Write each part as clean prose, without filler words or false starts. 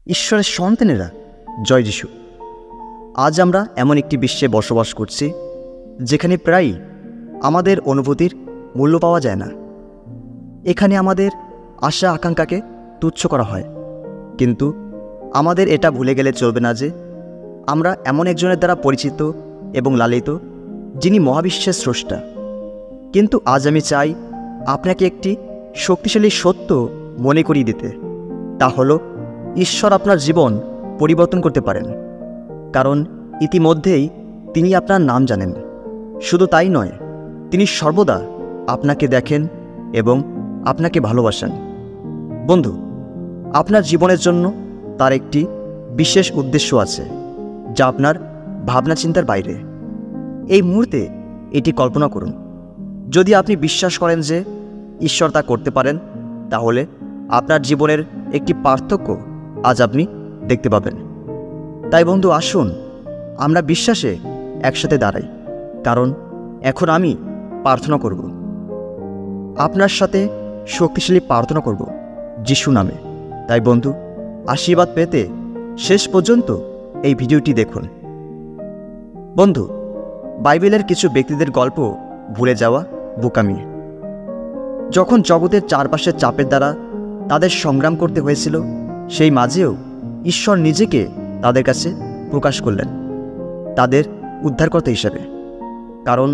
ঈশ্বরের সন্তানেরা, জয় যিশু। আজ আমরা এমন একটি বিশ্বে বসবাস করছি যেখানে প্রায়ই আমাদের অনুভূতির মূল্য পাওয়া যায় না। এখানে আমাদের আশা আকাঙ্ক্ষাকে তুচ্ছ করা হয়, কিন্তু আমাদের এটা ভুলে গেলে চলবে না যে আমরা এমন একজনের দ্বারা পরিচিত এবং লালিত যিনি মহাবিশ্বের স্রষ্টা। কিন্তু আজ আমি চাই আপনাকে একটি শক্তিশালী সত্য মনে করিয়ে দিতে, তা হলো ঈশ্বর আপনার জীবন পরিবর্তন করতে পারেন, কারণ ইতিমধ্যেই তিনি আপনার নাম জানেন। শুধু তাই নয়, তিনি সর্বদা আপনাকে দেখেন এবং আপনাকে ভালোবাসেন। বন্ধু, আপনার জীবনের জন্য তার একটি বিশেষ উদ্দেশ্য আছে যা আপনার ভাবনা চিন্তার বাইরে। এই মুহূর্তে এটি কল্পনা করুন। যদি আপনি বিশ্বাস করেন যে ঈশ্বর তা করতে পারেন, তাহলে আপনার জীবনের একটি পার্থক্য আজ আপনি দেখতে পাবেন। তাই বন্ধু, আসুন আমরা বিশ্বাসে একসাথে দাঁড়াই, কারণ এখন আমি প্রার্থনা করব। আপনার সাথে শক্তিশালী প্রার্থনা করব যিশু নামে। তাই বন্ধু, আশীর্বাদ পেতে শেষ পর্যন্ত এই ভিডিওটি দেখুন। বন্ধু, বাইবেলের কিছু ব্যক্তিদের গল্প ভুলে যাওয়া বোকামি। যখন জগতের চারপাশের চাপের দ্বারা তাদের সংগ্রাম করতে হয়েছিল, সেই মাঝেও ঈশ্বর নিজেকে তাদের কাছে প্রকাশ করলেন তাদের উদ্ধারকর্তা হিসেবে, কারণ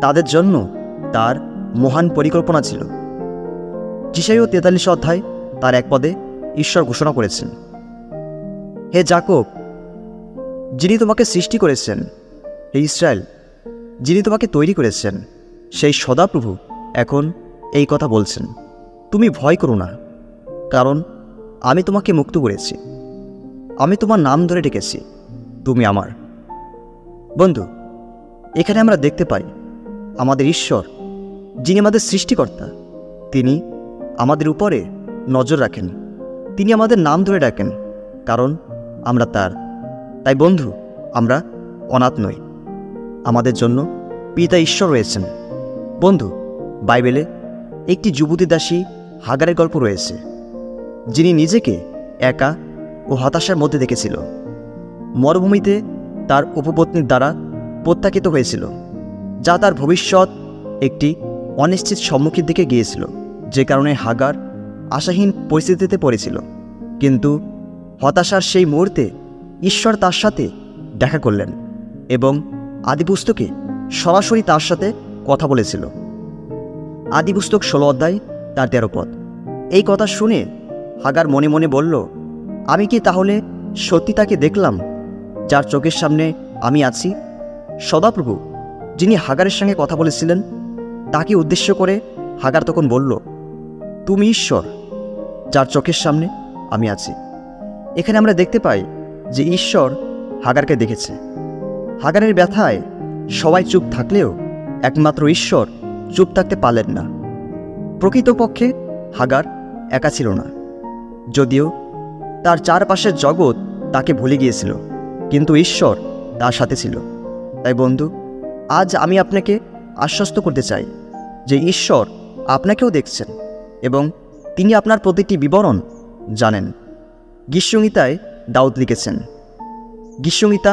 তাদের জন্য তার মহান পরিকল্পনা ছিল। যিশাইয় 43 অধ্যায় তার এক পদে ঈশ্বর ঘোষণা করেছেন, হে যাকব, যিনি তোমাকে সৃষ্টি করেছেন, হে ইসরায়েল, যিনি তোমাকে তৈরি করেছেন, সেই সদাপ্রভু এখন এই কথা বলছেন, তুমি ভয় করো না, কারণ আমি তোমাকে মুক্ত করেছি। আমি তোমার নাম ধরে ডেকেছি, তুমি আমার। বন্ধু, এখানে আমরা দেখতে পাই আমাদের ঈশ্বর, যিনি আমাদের সৃষ্টিকর্তা, তিনি আমাদের উপরে নজর রাখেন। তিনি আমাদের নাম ধরে ডাকেন, কারণ আমরা তার। তাই বন্ধু, আমরা অনাথ নই। আমাদের জন্য পিতা ঈশ্বর রয়েছেন। বন্ধু, বাইবেলে একটি যুবতী দাসী হাগারের গল্প রয়েছে, যিনি নিজেকে একা ও হতাশার মধ্যে দেখেছিল। মরুভূমিতে তার উপপত্নীর দ্বারা প্রত্যাখ্যাত হয়েছিল, যা তার ভবিষ্যৎ একটি অনিশ্চিত সম্মুখীন দিকে গিয়েছিল, যে কারণে হাগার আশাহীন পরিস্থিতিতে পড়েছিল। কিন্তু হতাশার সেই মুহূর্তে ঈশ্বর তার সাথে দেখা করলেন এবং আদিপুস্তকে সরাসরি তার সাথে কথা বলেছিল। আদিপুস্তক 16 অধ্যায় তার 13 পদ। এই কথা শুনে হাগার মনে মনে বলল, আমি কি তাহলে সত্যি তাকে দেখলাম যার চোখের সামনে আমি আছি? সদাপ্রভু, যিনি হাগারের সঙ্গে কথা বলেছিলেন, তাকে উদ্দেশ্য করে হাগার তখন বলল, তুমি ঈশ্বর, যার চোখের সামনে আমি আছি। এখানে আমরা দেখতে পাই যে ঈশ্বর হাগারকে দেখেছে। হাগারের ব্যথায় সবাই চুপ থাকলেও একমাত্র ঈশ্বর চুপ থাকতে পারলেন না। প্রকৃতপক্ষে হাগার একা ছিল না, যদিও তার চারপাশের জগৎ তাকে ভুলে গিয়েছিল, কিন্তু ঈশ্বর তার সাথে ছিল। তাই বন্ধু, আজ আমি আপনাকে আশ্বস্ত করতে চাই যে ঈশ্বর আপনাকেও দেখছেন এবং তিনি আপনার প্রতিটি বিবরণ জানেন। গীতসংহিতায় দাউদ লিখেছেন, গীতসংহিতা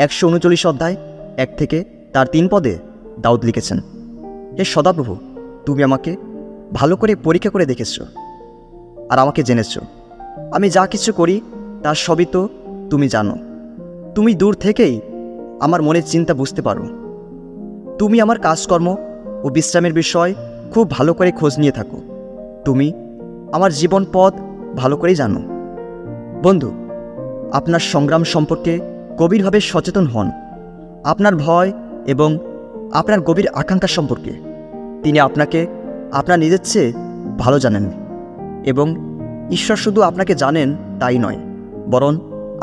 139 অধ্যায় 1 থেকে তার 3 পদে দাউদ লিখেছেন, হে সদাপ্রভু, তুমি আমাকে ভালো করে পরীক্ষা করে দেখেছ আর আমাকে জেনেছ। আমি যা কিছু করি তার সবই তো তুমি জানো। তুমি দূর থেকেই আমার মনের চিন্তা বুঝতে পারো। তুমি আমার কাজকর্ম ও বিশ্রামের বিষয় খুব ভালো করে খোঁজ নিয়ে থাকো। তুমি আমার জীবন পথ ভালো করেই জানো। বন্ধু, আপনার সংগ্রাম সম্পর্কে গভীরভাবে সচেতন হন। আপনার ভয় এবং আপনার গভীর আকাঙ্ক্ষা সম্পর্কে তিনি আপনাকে আপনার নিজের চেয়ে ভালো জানেন। এবং ঈশ্বর শুধু আপনাকে জানেন তাই নয়, বরং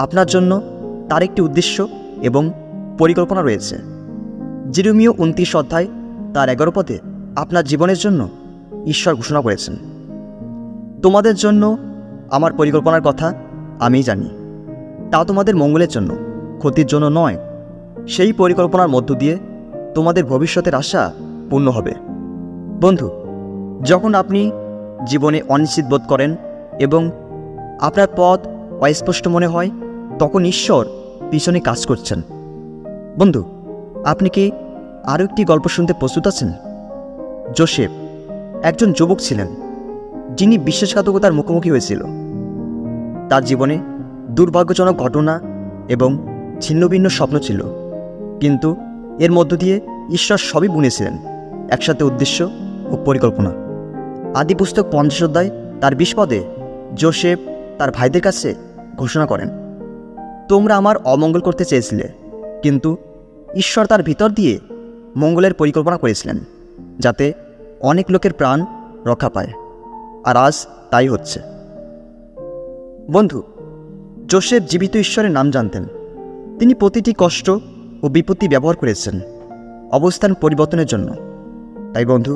আপনার জন্য তার একটি উদ্দেশ্য এবং পরিকল্পনা রয়েছে। যেরেমীয় 29 অধ্যায় তার 11 পদে আপনার জীবনের জন্য ঈশ্বর ঘোষণা করেছেন, তোমাদের জন্য আমার পরিকল্পনার কথা আমি জানি, তা তোমাদের মঙ্গলের জন্য, ক্ষতির জন্য নয়। সেই পরিকল্পনার মধ্য দিয়ে তোমাদের ভবিষ্যতের আশা পূর্ণ হবে। বন্ধু, যখন আপনি জীবনে অনিশ্চিত বোধ করেন এবং আপনার পথ অস্পষ্ট মনে হয়, তখন ঈশ্বর পিছনে কাজ করছেন। বন্ধু, আপনি কি আরও একটি গল্প শুনতে প্রস্তুত আছেন? যোসেফ একজন যুবক ছিলেন যিনি বিশ্বাসঘাতকতার মুখোমুখি হয়েছিল। তার জীবনে দুর্ভাগ্যজনক ঘটনা এবং ছিন্নভিন্ন স্বপ্ন ছিল, কিন্তু এর মধ্য দিয়ে ঈশ্বর সবই বুনেছিলেন একসাথে উদ্দেশ্য ও পরিকল্পনা। আদি পুস্তক 50 অধ্যায় তার 20 পদে যোসেফ তার ভাইদের কাছে ঘোষণা করেন, তোমরা আমার অমঙ্গল করতে চেয়েছিলে, কিন্তু ঈশ্বর তার ভিতর দিয়ে মঙ্গলের পরিকল্পনা করেছিলেন যাতে অনেক লোকের প্রাণ রক্ষা পায়। আর আজ তাই হচ্ছে। বন্ধু, যোসেফ জীবিত ঈশ্বরের নাম জানতেন। তিনি প্রতিটি কষ্ট ও বিপত্তি ব্যবহার করেছেন অবস্থান পরিবর্তনের জন্য। তাই বন্ধু,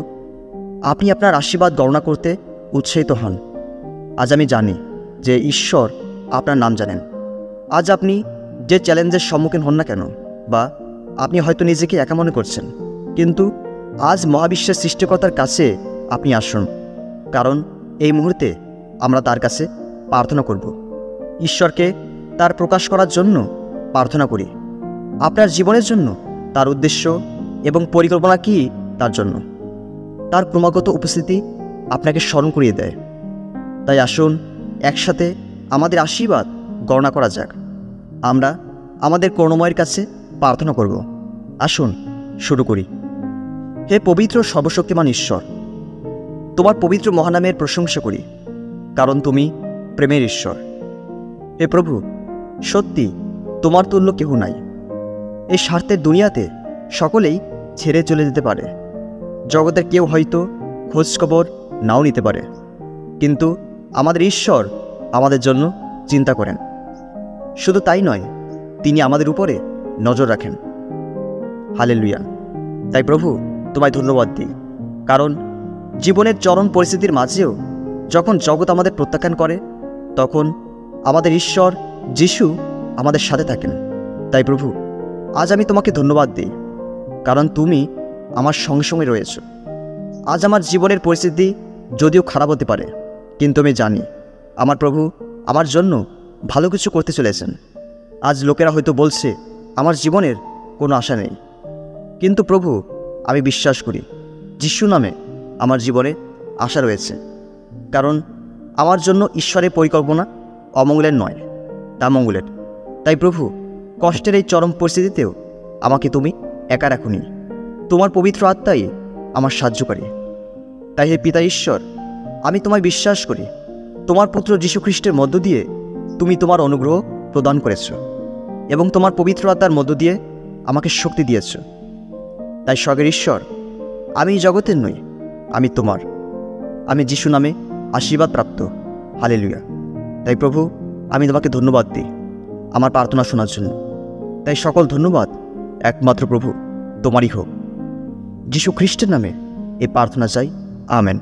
আপনি আপনার আশীর্বাদ গণনা করতে উৎসাহিত হন। আজ আমি জানি যে ঈশ্বর আপনার নাম জানেন। আজ আপনি যে চ্যালেঞ্জের সম্মুখীন হন না কেন, বা আপনি হয়তো নিজেকে একা মনে করছেন, কিন্তু আজ মহাবিশ্বের সৃষ্টিকর্তার কাছে আপনি আসুন, কারণ এই মুহূর্তে আমরা তার কাছে প্রার্থনা করব। ঈশ্বরকে তার প্রকাশ করার জন্য প্রার্থনা করি। আপনার জীবনের জন্য তার উদ্দেশ্য এবং পরিকল্পনা কী তার জন্য তার ক্রমাগত উপস্থিতি আপনাকে স্মরণ করিয়ে দেয়। তাই আসুন একসাথে আমাদের আশীর্বাদ গণনা করা যাক। আমরা আমাদের করুণাময়ের কাছে প্রার্থনা করব। আসুন শুরু করি। হে পবিত্র সর্বশক্তিমান ঈশ্বর, তোমার পবিত্র মহানামের প্রশংসা করি, কারণ তুমি প্রেমের ঈশ্বর। হে প্রভু, সত্যি তোমার তুল্য কেহ নাই। এই স্বার্থের দুনিয়াতে সকলেই ছেড়ে চলে যেতে পারে। জগতের কেউ হয়তো খোঁজখবর নাও নিতে পারে, কিন্তু আমাদের ঈশ্বর আমাদের জন্য চিন্তা করেন। শুধু তাই নয়, তিনি আমাদের উপরে নজর রাখেন। হালেলুয়া। তাই প্রভু, তোমায় ধন্যবাদ দিই, কারণ জীবনের চরম পরিস্থিতির মাঝেও যখন জগৎ আমাদের প্রত্যাখ্যান করে, তখন আমাদের ঈশ্বর যিশু আমাদের সাথে থাকেন। তাই প্রভু, আজ আমি তোমাকে ধন্যবাদ দিই, কারণ তুমি আমার সঙ্গে সঙ্গে রয়েছ। আজ আমার জীবনের পরিস্থিতি যদিও খারাপ হতে পারে, কিন্তু আমি জানি আমার প্রভু আমার জন্য ভালো কিছু করতে চলেছেন। আজ লোকেরা হয়তো বলছে আমার জীবনের কোনো আশা নেই, কিন্তু প্রভু, আমি বিশ্বাস করি যিশু নামে আমার জীবনে আশা রয়েছে, কারণ আমার জন্য ঈশ্বরের পরিকল্পনা অমঙ্গলের নয়, তা মঙ্গলের। তাই প্রভু, কষ্টের এই চরম পরিস্থিতিতেও আমাকে তুমি একা রাখুনি, তোমার পবিত্র আত্মাই আমার সাহায্যকারী। তাই হে পিতা ঈশ্বর, আমি তোমায় বিশ্বাস করি, তোমার পুত্র যীশু খ্রিস্টের মধ্য দিয়ে তুমি তোমার অনুগ্রহ প্রদান করেছ এবং তোমার পবিত্র আত্মার মধ্য দিয়ে আমাকে শক্তি দিয়েছ। তাই স্বর্গের ঈশ্বর, আমি এই জগতের নই, আমি তোমার। আমি যিশু নামে আশীর্বাদ প্রাপ্ত। হালেলুয়া। তাই প্রভু, আমি তোমাকে ধন্যবাদ দিই আমার প্রার্থনা শোনার জন্য। তাই সকল ধন্যবাদ একমাত্র প্রভু তোমারই হোক। যিশু খ্রিস্টের নামে এই প্রার্থনা চাই। আমেন।